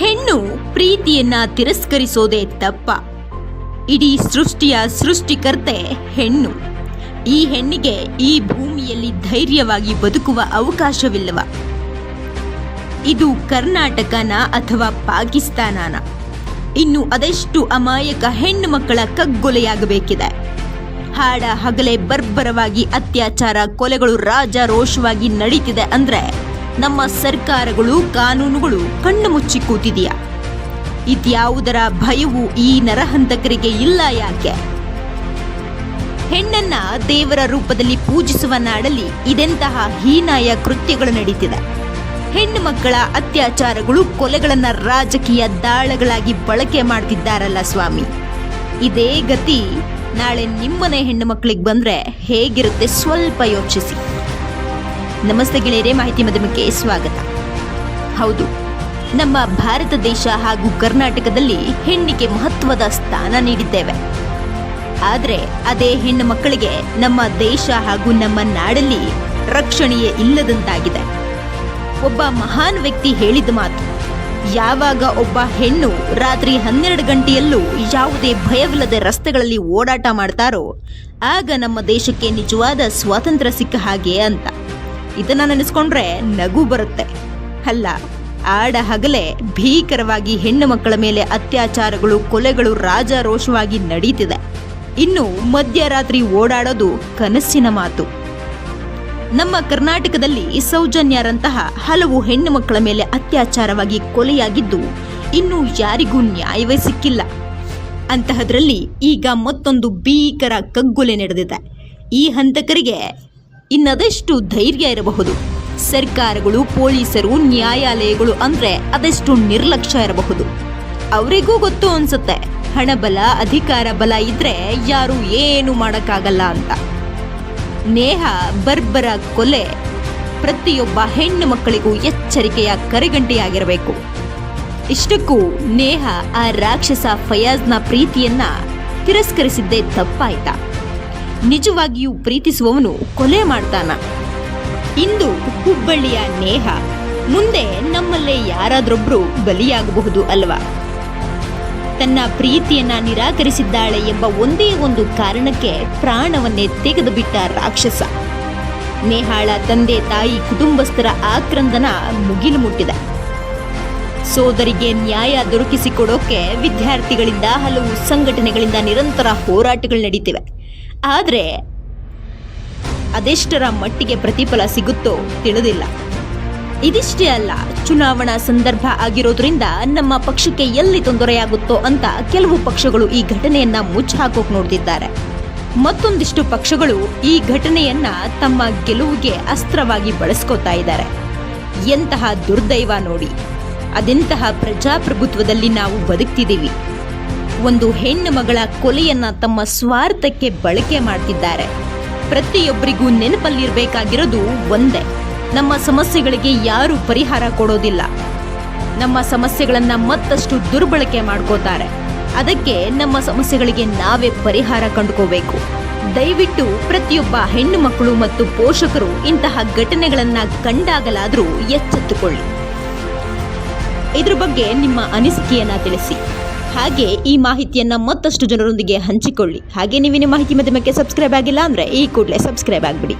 ಹೆಣ್ಣು ಪ್ರೀತಿಯನ್ನ ತಿರಸ್ಕರಿಸೋದೇ ತಪ್ಪ? ಇಡೀ ಸೃಷ್ಟಿಯ ಸೃಷ್ಟಿಕರ್ತೆ ಹೆಣ್ಣು. ಈ ಹೆಣ್ಣಿಗೆ ಈ ಭೂಮಿಯಲ್ಲಿ ಧೈರ್ಯವಾಗಿ ಬದುಕುವ ಅವಕಾಶವಿಲ್ಲವ? ಇದು ಕರ್ನಾಟಕನ ಅಥವಾ ಪಾಕಿಸ್ತಾನನ? ಇನ್ನು ಅದೆಷ್ಟು ಅಮಾಯಕ ಹೆಣ್ಣು ಮಕ್ಕಳ ಕಗ್ಗೊಲೆಯಾಗಬೇಕಿದೆ? ಹಾಡ ಹಗಲೇ ಬರ್ಬರವಾಗಿ ಅತ್ಯಾಚಾರ, ಕೊಲೆಗಳು ರಾಜಾರೋಷವಾಗಿ ನಡೀತಿದೆ ಅಂದ್ರೆ ನಮ್ಮ ಸರ್ಕಾರಗಳು, ಕಾನೂನುಗಳು ಕಣ್ಣು ಮುಚ್ಚಿ ಕೂತಿದೆಯಾ? ಇದ್ಯಾವುದರ ಭಯವೂ ಈ ನರಹಂತಕರಿಗೆ ಇಲ್ಲ ಯಾಕೆ? ಹೆಣ್ಣನ್ನ ದೇವರ ರೂಪದಲ್ಲಿ ಪೂಜಿಸುವ ನಾಡಲ್ಲಿ ಇದೆಂತಹ ಹೀನಾಯ ಕೃತ್ಯಗಳು ನಡೀತಿದೆ. ಹೆಣ್ಣು ಮಕ್ಕಳ ಅತ್ಯಾಚಾರಗಳು, ಕೊಲೆಗಳನ್ನ ರಾಜಕೀಯ ದಾಳಗಳಾಗಿ ಬಳಕೆ ಮಾಡ್ತಿದ್ದಾರಲ್ಲ ಸ್ವಾಮಿ. ಇದೇ ಗತಿ ನಾಳೆ ನಿಮ್ಮನೆ ಹೆಣ್ಣು ಮಕ್ಕಳಿಗೆ ಬಂದ್ರೆ ಹೇಗಿರುತ್ತೆ ಸ್ವಲ್ಪ ಯೋಚಿಸಿ. ನಮಸ್ತೆ ಗೆಳೆಯರೇ, ಮಾಹಿತಿ ಮಾಧ್ಯಮಕ್ಕೆ ಸ್ವಾಗತ. ಹೌದು, ನಮ್ಮ ಭಾರತ ದೇಶ ಹಾಗೂ ಕರ್ನಾಟಕದಲ್ಲಿ ಹೆಣ್ಣಿಗೆ ಮಹತ್ವದ ಸ್ಥಾನ ನೀಡಿದ್ದೇವೆ. ಆದರೆ ಅದೇ ಹೆಣ್ಣು ಮಕ್ಕಳಿಗೆ ನಮ್ಮ ದೇಶ ಹಾಗೂ ನಮ್ಮ ನಾಡಲ್ಲಿ ರಕ್ಷಣೆಯೇ ಇಲ್ಲದಂತಾಗಿದೆ. ಒಬ್ಬ ಮಹಾನ್ ವ್ಯಕ್ತಿ ಹೇಳಿದ ಮಾತು, ಯಾವಾಗ ಒಬ್ಬ ಹೆಣ್ಣು ರಾತ್ರಿ 12 ಗಂಟೆಯಲ್ಲೂ ಯಾವುದೇ ಭಯವಿಲ್ಲದೆ ರಸ್ತೆಗಳಲ್ಲಿ ಓಡಾಟ ಮಾಡ್ತಾರೋ ಆಗ ನಮ್ಮ ದೇಶಕ್ಕೆ ನಿಜವಾದ ಸ್ವಾತಂತ್ರ್ಯ ಸಿಕ್ಕ ಹಾಗೆ ಅಂತ. ಇದನ್ನ ನೆನೆಸ್ಕೊಂಡ್ರೆ ನಗು ಬರುತ್ತೆ ಅಲ್ಲ? ಆಡ ಹಗಲೇ ಭೀಕರವಾಗಿ ಹೆಣ್ಣು ಮಕ್ಕಳ ಮೇಲೆ ಅತ್ಯಾಚಾರಗಳು, ಕೊಲೆಗಳು ರಾಜಾರೋಷವಾಗಿ ನಡೀತಿದೆ. ಇನ್ನು ಮಧ್ಯರಾತ್ರಿ ಓಡಾಡೋದು ಕನಸಿನ ಮಾತು. ನಮ್ಮ ಕರ್ನಾಟಕದಲ್ಲಿ ಸೌಜನ್ಯರಂತಹ ಹಲವು ಹೆಣ್ಣು ಮಕ್ಕಳ ಮೇಲೆ ಅತ್ಯಾಚಾರವಾಗಿ ಕೊಲೆಯಾಗಿದ್ದು ಇನ್ನೂ ಯಾರಿಗೂ ನ್ಯಾಯವೇ ಸಿಕ್ಕಿಲ್ಲ. ಅಂತಹದ್ರಲ್ಲಿ ಈಗ ಮತ್ತೊಂದು ಭೀಕರ ಕಗ್ಗೊಲೆ ನಡೆದಿದೆ. ಈ ಹಂತಕರಿಗೆ ಇನ್ನದೆಷ್ಟು ಧೈರ್ಯ ಇರಬಹುದು? ಸರ್ಕಾರಗಳು, ಪೊಲೀಸರು, ನ್ಯಾಯಾಲಯಗಳು ಅಂದ್ರೆ ಅದೆಷ್ಟು ನಿರ್ಲಕ್ಷ್ಯ ಇರಬಹುದು? ಅವರಿಗೂ ಗೊತ್ತು ಅನ್ಸುತ್ತೆ, ಹಣಬಲ, ಅಧಿಕಾರ ಬಲ ಇದ್ರೆ ಯಾರು ಏನು ಮಾಡೋಕ್ಕಾಗಲ್ಲ ಅಂತ. ನೇಹಾ ಬರ್ಬರ ಕೊಲೆ ಪ್ರತಿಯೊಬ್ಬ ಹೆಣ್ಣು ಮಕ್ಕಳಿಗೂ ಎಚ್ಚರಿಕೆಯ ಕರೆಗಂಟೆಯಾಗಿರಬೇಕು. ಇಷ್ಟಕ್ಕೂ ನೇಹಾ ಆ ರಾಕ್ಷಸ ಫಯಾಜ್ನ ಪ್ರೀತಿಯನ್ನ ತಿರಸ್ಕರಿಸಿದ್ದೇ ತಪ್ಪಾಯ್ತಾ? ನಿಜವಾಗಿಯೂ ಪ್ರೀತಿಸುವವನು ಕೊಲೆ ಮಾಡ್ತಾನ? ಇಂದು ಹುಬ್ಬಳ್ಳಿಯ ನೇಹಾ ಮುಂದೆ ನಮ್ಮಲ್ಲೇ ಯಾರಾದ್ರೊಬ್ರು ಬಲಿಯಾಗಬಹುದು ಅಲ್ವಾ? ತನ್ನ ಪ್ರೀತಿಯನ್ನ ನಿರಾಕರಿಸಿದ್ದಾಳೆ ಎಂಬ ಒಂದೇ ಒಂದು ಕಾರಣಕ್ಕೆ ಪ್ರಾಣವನ್ನೇ ತೆಗೆದು ಬಿಟ್ಟ ರಾಕ್ಷಸ. ನೇಹಾಳ ತಂದೆ, ತಾಯಿ, ಕುಟುಂಬಸ್ಥರ ಆಕ್ರಂದನ ಮುಗಿಲು ಮುಟ್ಟಿದೆ. ಸೋದರಿಗೆ ನ್ಯಾಯ ದೊರಕಿಸಿಕೊಡೋಕೆ ವಿದ್ಯಾರ್ಥಿಗಳಿಂದ, ಹಲವು ಸಂಘಟನೆಗಳಿಂದ ನಿರಂತರ ಹೋರಾಟಗಳು ನಡೀತಿವೆ. ಆದರೆ ಅದೆಷ್ಟರ ಮಟ್ಟಿಗೆ ಪ್ರತಿಫಲ ಸಿಗುತ್ತೋ ತಿಳಿದಿಲ್ಲ. ಇದಿಷ್ಟೇ ಅಲ್ಲ, ಚುನಾವಣಾ ಸಂದರ್ಭ ಆಗಿರೋದ್ರಿಂದ ನಮ್ಮ ಪಕ್ಷಕ್ಕೆ ಎಲ್ಲಿ ತೊಂದರೆಯಾಗುತ್ತೋ ಅಂತ ಕೆಲವು ಪಕ್ಷಗಳು ಈ ಘಟನೆಯನ್ನ ಮುಚ್ಚಾಕೋಕ್ ನೋಡ್ತಿದ್ದಾರೆ. ಮತ್ತೊಂದಿಷ್ಟು ಪಕ್ಷಗಳು ಈ ಘಟನೆಯನ್ನ ತಮ್ಮ ಗೆಲುವಿಗೆ ಅಸ್ತ್ರವಾಗಿ ಬಳಸ್ಕೋತಾ ಇದ್ದಾರೆ. ಎಂತಹ ದುರ್ದೈವ ನೋಡಿ! ಅದೆಂತಹ ಪ್ರಜಾಪ್ರಭುತ್ವದಲ್ಲಿ ನಾವು ಬದುಕ್ತಿದ್ದೀವಿ? ಒಂದು ಹೆಣ್ಣು ಮಗಳ ಕೊಲೆಯನ್ನ ತಮ್ಮ ಸ್ವಾರ್ಥಕ್ಕೆ ಬಳಕೆ ಮಾಡ್ತಿದ್ದಾರೆ. ಪ್ರತಿಯೊಬ್ಬರಿಗೂ ನೆನಪಲ್ಲಿರಬೇಕಾಗಿರೋದು ಒಂದೇ, ನಮ್ಮ ಸಮಸ್ಯೆಗಳಿಗೆ ಯಾರೂ ಪರಿಹಾರ ಕೊಡೋದಿಲ್ಲ. ನಮ್ಮ ಸಮಸ್ಯೆಗಳನ್ನ ಮತ್ತಷ್ಟು ದುರ್ಬಳಕೆ ಮಾಡ್ಕೋತಾರೆ. ಅದಕ್ಕೆ ನಮ್ಮ ಸಮಸ್ಯೆಗಳಿಗೆ ನಾವೇ ಪರಿಹಾರ ಕಂಡುಕೋಬೇಕು. ದಯವಿಟ್ಟು ಪ್ರತಿಯೊಬ್ಬ ಹೆಣ್ಣು ಮಕ್ಕಳು ಮತ್ತು ಪೋಷಕರು ಇಂತಹ ಘಟನೆಗಳನ್ನ ಕಂಡಾಗಲಾದರೂ ಎಚ್ಚೆತ್ತುಕೊಳ್ಳಿ. ಇದ್ರ ಬಗ್ಗೆ ನಿಮ್ಮ ಅನಿಸಿಕೆಯನ್ನ ತಿಳಿಸಿ. ಹಾಗೆ ಈ ಮಾಹಿತಿಯನ್ನ ಮತ್ತಷ್ಟು ಜನರೊಂದಿಗೆ ಹಂಚಿಕೊಳ್ಳಿ. ಹಾಗೆ ನೀವಿನ ಮಾಹಿತಿ ಮಾಧ್ಯಮಕ್ಕೆ ಸಬ್ಸ್ಕ್ರೈಬ್ ಆಗಿಲ್ಲ ಅಂದ್ರೆ ಈ ಕೂಡಲೇ ಸಬ್ಸ್ಕ್ರೈಬ್ ಆಗಿಬಿಡಿ.